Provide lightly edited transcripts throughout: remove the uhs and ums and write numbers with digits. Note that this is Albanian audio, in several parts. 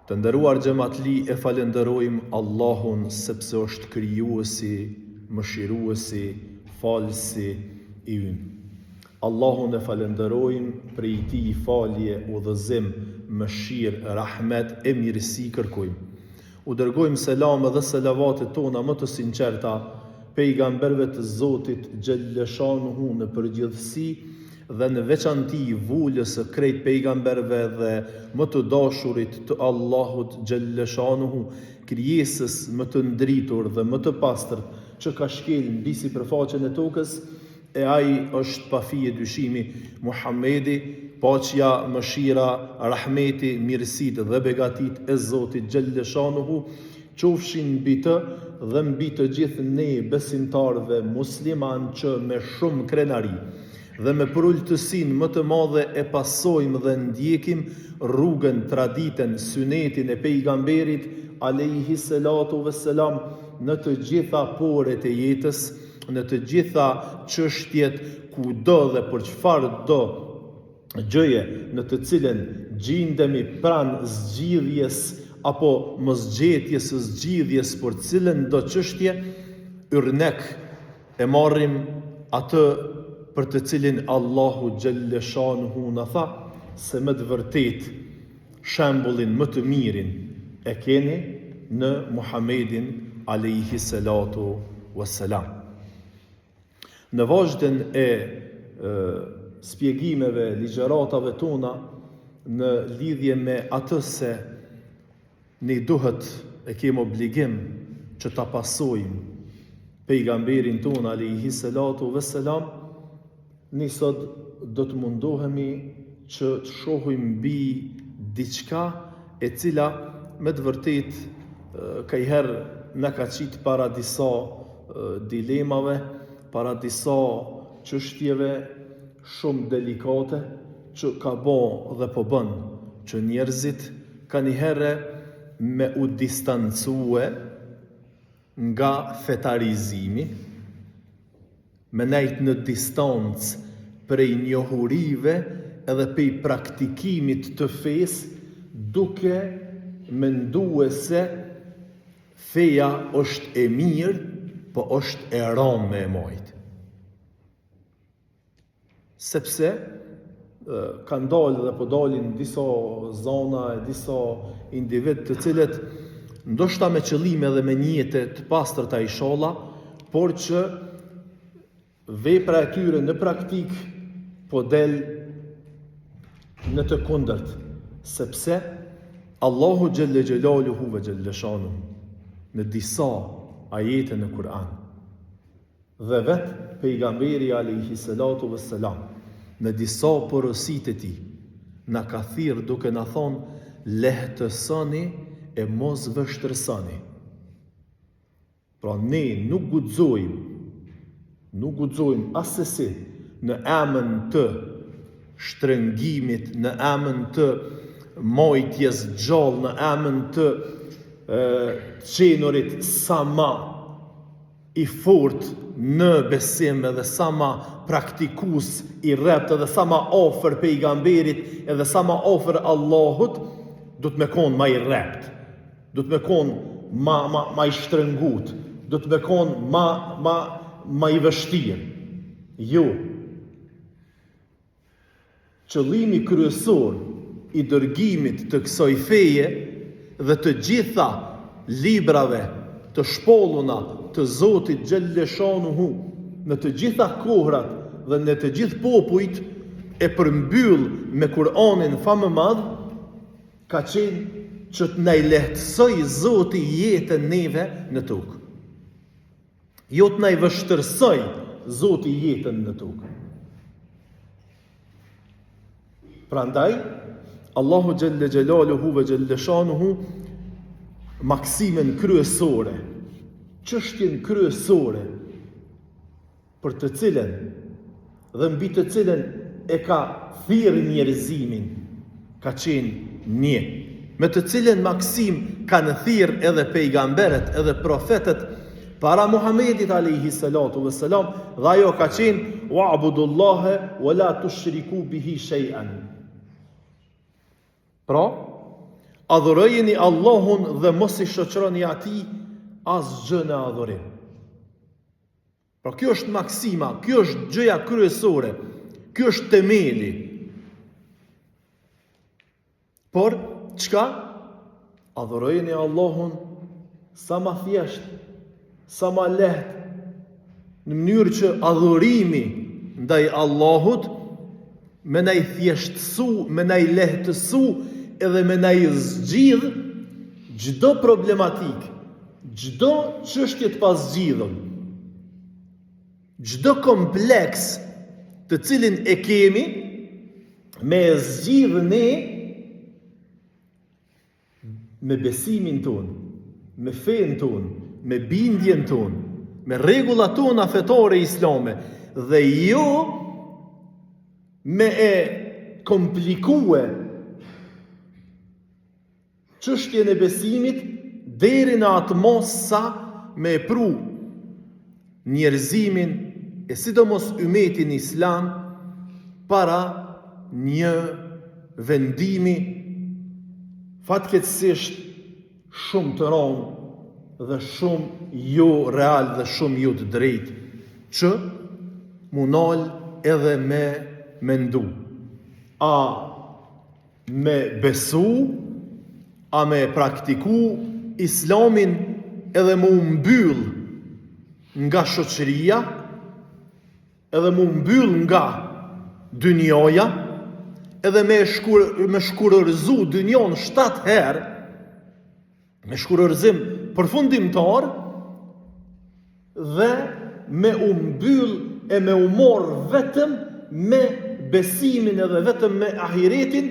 Të nderuar xhamatli, e falenderojmë Allahun sepse është krijuesi, mëshiruesi, falësi i ynë. Allahun e falenderojmë, prej tij falje, udhëzim, mëshirë, rahmet e mirësi kërkojmë. U dërgojmë selam dhe selavatet tona më të sinqerta pejgamberëve të Zotit xhelleshanuhu në përgjithësi dhe në veçanti vulës së krejt pejgamberëve dhe më të dashurit të Allahut xhelleshanuhu, krijesës më të ndritur dhe më të pastër që ka shkel mbi sipërfaqen e tokës, e ai është pa fije dyshimi Muhamedi, paqja, mëshira, rahmeti, mirësitë dhe begatit e Zotit xhelleshanuhu qofshin mbi të dhe mbi të gjithë ne besimtarëve musliman që me shumë krenari dhe me përulltësinë më të madhe e pasojmë dhe ndjekim rrugën, traditën, synetin e pejgamberit alayhi salatu vesselam në të gjitha poret e jetës, në të gjitha çështjet kudo dhe për çfarë do gjëje në të cilën gjindemi pranë zgjidhjes apo mosgjetjes së zgjidhjes për cilën do çështje, yrnek e marrim atë për të cilin Allahu xhelleshanuhu na tha se me të vërtet shembullin më të mirin e keni në Muhamedin alayhi salatu wassalam. Në vazhdim e spjegimeve, ligjëratave tona në lidhje me atë se ne duhet e kemi obligim që ta pasojmë pejgamberin ton alayhi salatu vesselam, ne sot do të mundohemi që të shohim mbi diçka e cila me të vërtet kajherë na ka qit para disa dilemave, para disa çështjeve shumë delikate që ka bën dhe po bën që njerëzit kanë herë me u distancue nga fetarizimi, me nejt në distancë prej njohurive edhe prej praktikimit të fesë, duke mendue se feja është e mirë, po është e rëndë me e majtë. Sepse kanë dalë dhe po dalin disa zona e disa individ të cilët ndoshta me qëllime dhe me njete të pastërta inshallah, por që vepra e tyre në praktik po del në të kundërt, sepse Allahu xhelle xhelaluhu ve xhelleshanuhu në disa ajete në Kur'an dhe vetë pejgamberi alayhi salatu vesselam në disa porositë e tij na ka thirrë duke na thonë lehtësoni e mos vështërsoni. Pra ne nuk guxojmë asesi në emën të shtrëngimit, në emën të mojtjes gjallë, në emën të qenurit sa ma i fort në besim edhe sa ma praktikus i rrept edhe sa ma ofër pejgamberit edhe sa ma ofër Allahut, du të me konë ma i rrept, du të me konë ma i shtrëngut, du të me konë ma i vështirë. Jo. Qëllimi kryesor i dërgimit të kësaj feje dhe të gjitha librave të shpolluna të Zotit xhelleshanuhu në të gjitha kohrat dhe në të gjithë popujt e përmbyll me Kur'anin famë madh, ka qenë që të na i lehtësoj Zoti jetën neve në tokë. Jo të na i vështërsoj Zoti jetën në tokë. Prandaj Allahu xhelle xhelaluhu ve xhelleshanuhu maksimen kryesore, çështjen kryesore për të cilën dhe mbi të cilën e ka thirrë njerëzimin, ka qenë një, me të cilën maksim kanë thirrë edhe pejgamberët edhe profetët para Muhamedit alayhi salatu vesselam, dhe ajo ka qenë wa'budullaha wa la tushriku bihi shay'an. Pra, Adhurojeni Allahun dhe mos I shoqëroni atij asgjë në adhurim. Pra kjo është maksima, kjo është gjëja kryesore, kjo është temeli. Por, çka? Adhurojeni Allahun sa ma thjesht, sa ma lehtë, në mënyrë që adhurimi ndaj Allahut me na I thjeshtësu, me na I lehtësu, edhe me na I zgjidh çdo problematik, çdo çështje të pasgjidhur, çdo kompleks të cilin e kemi, me e zgjidh ne me besimin ton, me fen ton, me bindjen ton, me rregullat tona fetare islame, dhe jo me e komplikue çështjen e besimit deri në atë mos sa me e pru njerëzimin e sidomos ummetin islam para një vendimi fatkeqësisht shumë të rëndë dhe shumë jo real dhe shumë jo të drejtë, që munal edhe me mendu. A me besu, a me praktiku islamin edhe mu mbyll nga shoqëria, edhe mu mbyll nga dynjoja, edhe me shkurërzu dynjon 7 herë, me shkurërzim përfundimtar, dhe me mbyll e me umor vetëm me besimin edhe vetëm me ahiretin,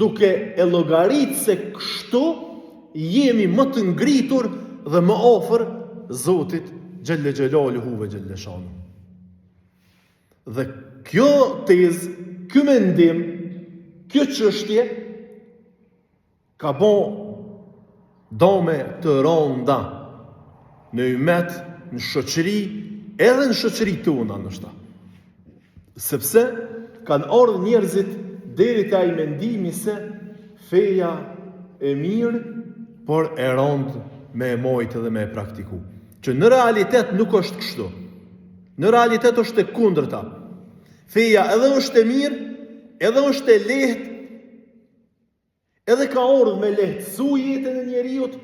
duke e llogaritë se kështu jemi më të ngritur dhe më afër Zotit Gjelle Gjelaluhu ve Gjelle Shanu. Dhe kjo tezë, ky mendim, kjo çështje ka bon dome të rënda në ummet, në shoqëri, edhe në shoqëri tona ndoshta. Sepse kanë ardhur njerëzit deri te ai mendimi se feja e mirë, por e rëndë me e mojtë dhe me e praktiku. Që në realitet nuk është kështu. Në realitet është e kundërta. Feja edhe është e mirë, edhe është e lehtë, edhe ka ardhur me lehtësu jetën e njeriut,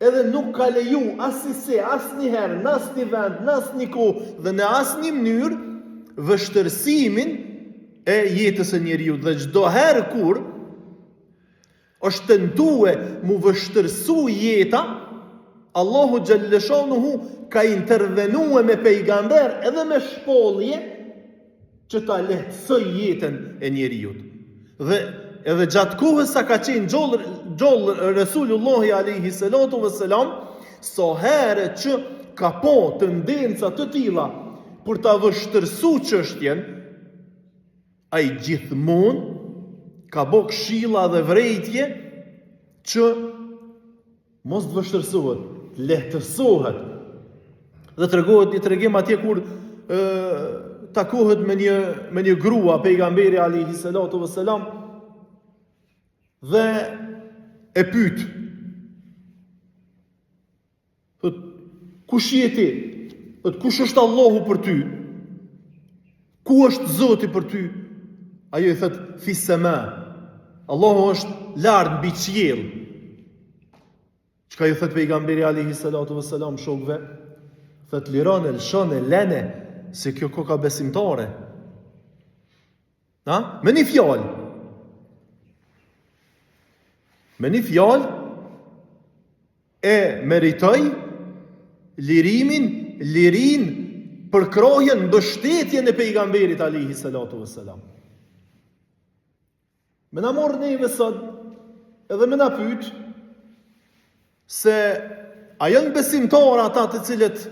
edhe nuk ka leju asnjëse, asnjëherë, në asnjë vend, në asnjë kohë dhe në asnjë mënyrë vështërsimin e jetës së njeriut. Dhe çdo herë kur është tentue mu vështërsu jeta, Allahu Gjellëshanuhu ka intervenue me pejgamber edhe me shpollje që ta lehtësoj jetën e njeriut. Dhe edhe gjatë kohës sa ka qenë gjollë Resulullahi alayhi salatu vesselam, so herë që ka po tendenca të tilla për ta vështërsu çështjen, ai gjithmonë ka bo këshilla dhe vrejtje që mos të vështërsohet, lehtësohet. Dhe tregohet një tregim atje kur takohet me një grua pejgamberi alayhi salatu vesselam dhe e pyet. Thot, kush je ti? Thot, kush është Allahu për ty? Ku është Zoti për ty? Ajo i thot, fi sema. Allahu është lart mbi qiell. Çka i thot pejgamberi alayhi salatu vesselam shokëve? Thot, lirone, lëshone, lene, se kjo koka besimtare. Me një fjalë. Me një fjalë e meritoj lirin për krohjen mbështetjen e pejgamberit alayhi salatu vesselam. Me na morë neve sot edhe me na pyet se a janë besimtarë ata të cilët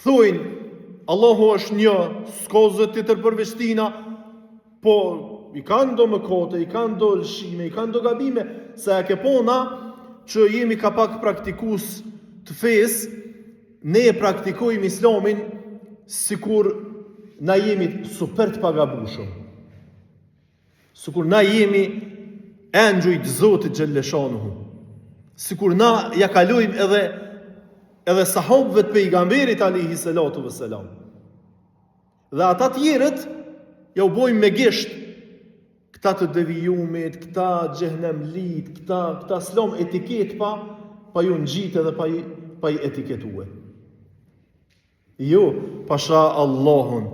thojnë Allahu është një, s'ka zot tjetër përveç tina, po i kanë do mëkate, i kanë do lëshime, i kanë do gabime, se e ke pona që jemi kapak praktikues të fesë, ne e praktikojmë islamin sikur na jemi super të pagabushëm. Sikur na jemi engjujt Zotit xhalleshanuhu. Sikur na ja kalojmë edhe sahabëve të pejgamberit alayhi salatu vesselam. Dhe ata tjerët ja u bojmë me gisht, këta të devijumit, këta xhehenemlit, këta slom etiket pa ju ngjitë dhe pa i etiketue. Jo, pasha Allahun,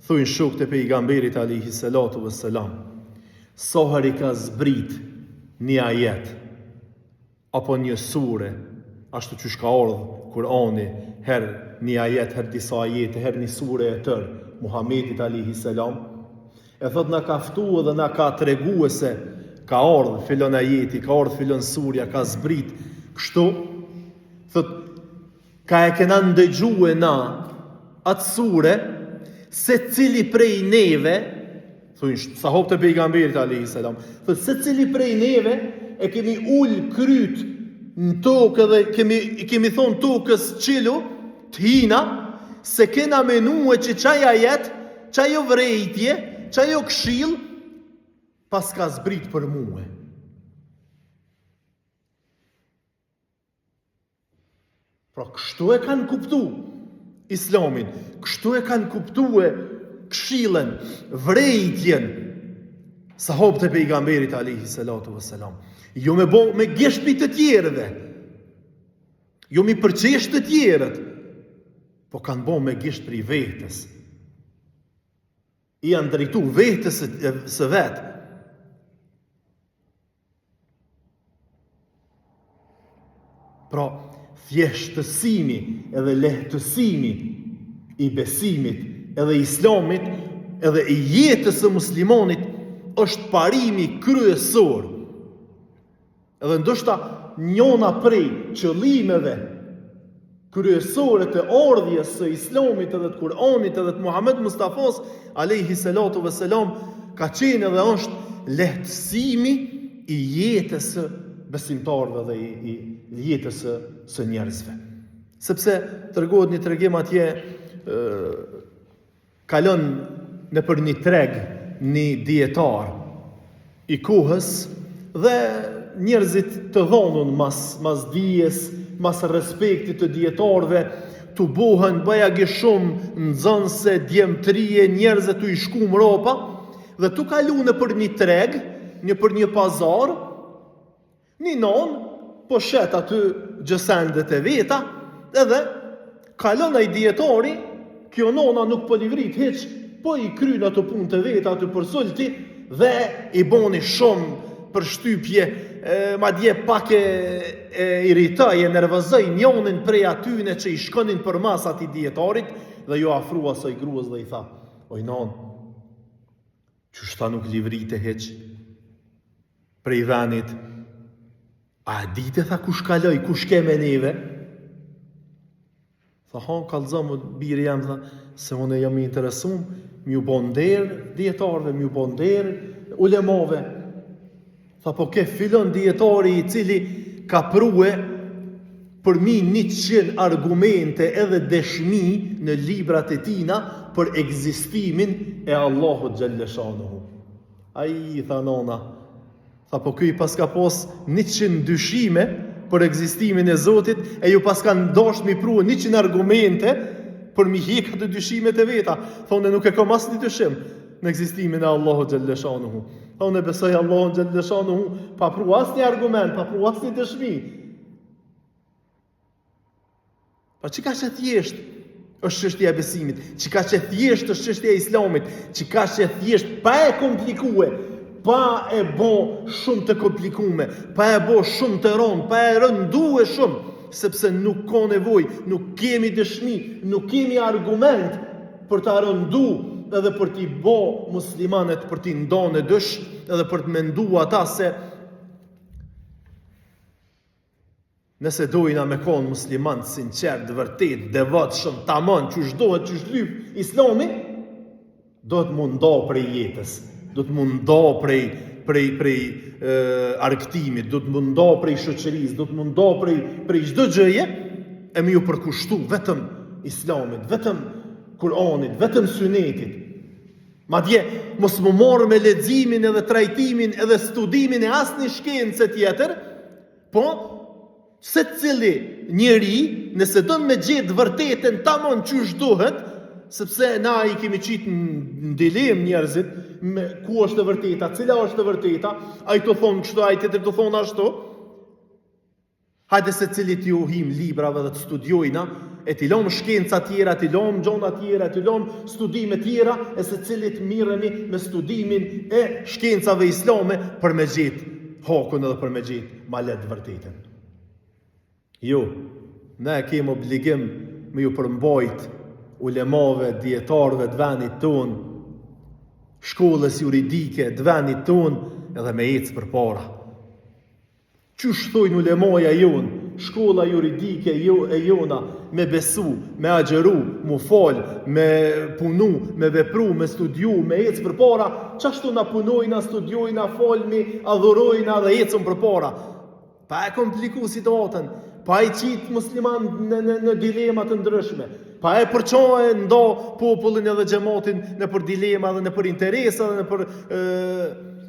thujnë shokët e pejgamberit alayhi salatu vesselam, sa herë ka zbrit një ajet apo një sure, ashtu që shka ardhë Kurani, herë një ajet, herë disa ajete, herë një sure e tërë, Muhamedit alayhi salam, e thot na ka ftu dhe na ka tregu se ka ardhë filon ajeti, ka ardhë filon surja, ka zbrit kështu, thot ka e kena ndëgjue na atë sure, se cili prej neve, thujnë sahabët e pejgamberit alayhi salam, thot se cili prej neve e kemi ullë kryt në tokë dhe kemi thonë tokës qilu, të hina, se kena menue që qaja jetë, qajo vrejtje, qajo këshil, pas ka zbrit për muë. Pra kështu e kanë kuptu Islamin, kështu e kanë kuptu këshilen, vrejtjen, sahabët e pejgamberit alayhi salatu vesselam. Jo me gisht për të tjerëve, jo mi përqesht të tjerët, po kanë bo me gisht për i vetës. I janë drejtu vetës së vetë. Pra, thjeshtësimi edhe lehtësimi i besimit edhe islamit edhe i jetës së muslimonit është parimi kryesor. Edhe ndoshta njona prej qëllimeve kryesore të ardhjes së Islamit edhe të Kur'anit edhe të Muhammed Mustafas alayhi salatu vesselam ka qenë edhe është lehtësimi i jetës së besimtarëve dhe i jetës së njerëzve. Sepse tregohet një tregim atje, kalon nëpër një treg një dietar i kohës dhe njerëzit të dhonun mas dijes, mas respektit të dietarëve, të bohen bëja gëshum, nxënëse, djemtrije, njerëzit të i shkum ropa, dhe të kalu në për një treg, për një pazar, një non, po shet aty gjësendet e veta, edhe kalon ai dietari, kjo nona nuk po livrit hiç, po i kryn ato punë të veta aty për sulti, dhe i boni shumë për shtypje, madje pak e iritoj, e nervozoj njonin prej atyne që i shkonin për mas ati dietarit, dhe ju afrua soj gruas dhe i tha, oj non, qështa nuk livrite heq prej venit, a dite tha kush kaloj, kush ke me neve? Tha, kalzëm, biri jam, tha, se unë jam i interesum, mju bonder dietarve, mju bonder ulemove. Tha, po ke filon dietari i cili ka prue për mi 100 argumente edhe dëshmi në librat e tina për ekzistimin e Allahut xhalleshanuhu. Ai tha nona, tha, po ky pas ka pos 100 dyshime për ekzistimin e Zotit, e ju pas ka ndosht mi prue 100 argumente për mi hek ato dyshimet e veta. Thonë nuk e kam asnjë dyshim në ekzistimin e Allahut xhalleshanuhu. Thonë besoj Allahun xhalleshanuhu pa pru asnjë argument, pa pru asnjë dëshmi. Pa çka që thjesht është çështja e besimit, çka që thjesht është çështja e Islamit, çka që thjesht pa e komplikue, pa e bo shumë të komplikume, pa e bo shumë të rëndë, pa e rëndue shumë, sepse nuk ka nevojë, nuk kemi dëshmi, nuk kemi argument për të rëndu edhe për t'i bo muslimanet, për t'i ndonë dësh, edhe për të mendu ata se nëse dojna me konë musliman sinqert, vërtet, devotshëm, tamam, që shdohet, që shlyp Islami, do të mundo prej jetës, do të mundo prej argëtimit, do të mundo prej shoqërisë, do të mundo prej çdo gjëje, e më ju përkushtu vetëm Islamit, vetëm Kur'anit, vetëm Sunetit. Madje mos më morë me leximin edhe trajtimin edhe studimin e asnjë shkence tjetër, po secili njeri nëse don me gjetë vërtetën tamam çysh duhet, sepse na I kemi qitë në dilemë njerëzit, ku është e vërteta, cila është e vërteta, ai të thonë kështu, ai tjetër të thonë ashtu. Hajde se cilit ju him librave dhe të studiojna, e t'i lom shkenca tjera, t'i lom gjona tjera, t'i lom studime tjera, e se cilit mireni me studimin e shkencave islame për me gjetë hakun edhe për me gjetë ma letë vërtetën. Jo, ne kemi obligim me ju përmbajt ulemave, dietarëve të vendit ton, shkollës juridike të vendit ton, edhe me ecë përpara. Qysh thojnë ulemaja jonë, shkolla juridike e jona, me besu, me agjeru, mu fal, me punu, me vepru, me studiu, me ecë përpara, qashtu na punojna, studiojna, falmi, adhurojna dhe ecëm përpara. Pa e kompliku situatën, pa e qitë musliman në dilemat të ndryshme, pa e përqoje ndo popullin edhe xhamatin në për dilema dhe në për interesa dhe në për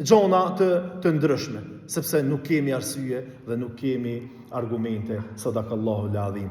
gjona të ndryshme, sepse nuk kemi arsye dhe nuk kemi argumente. Sadakallahu l-azim.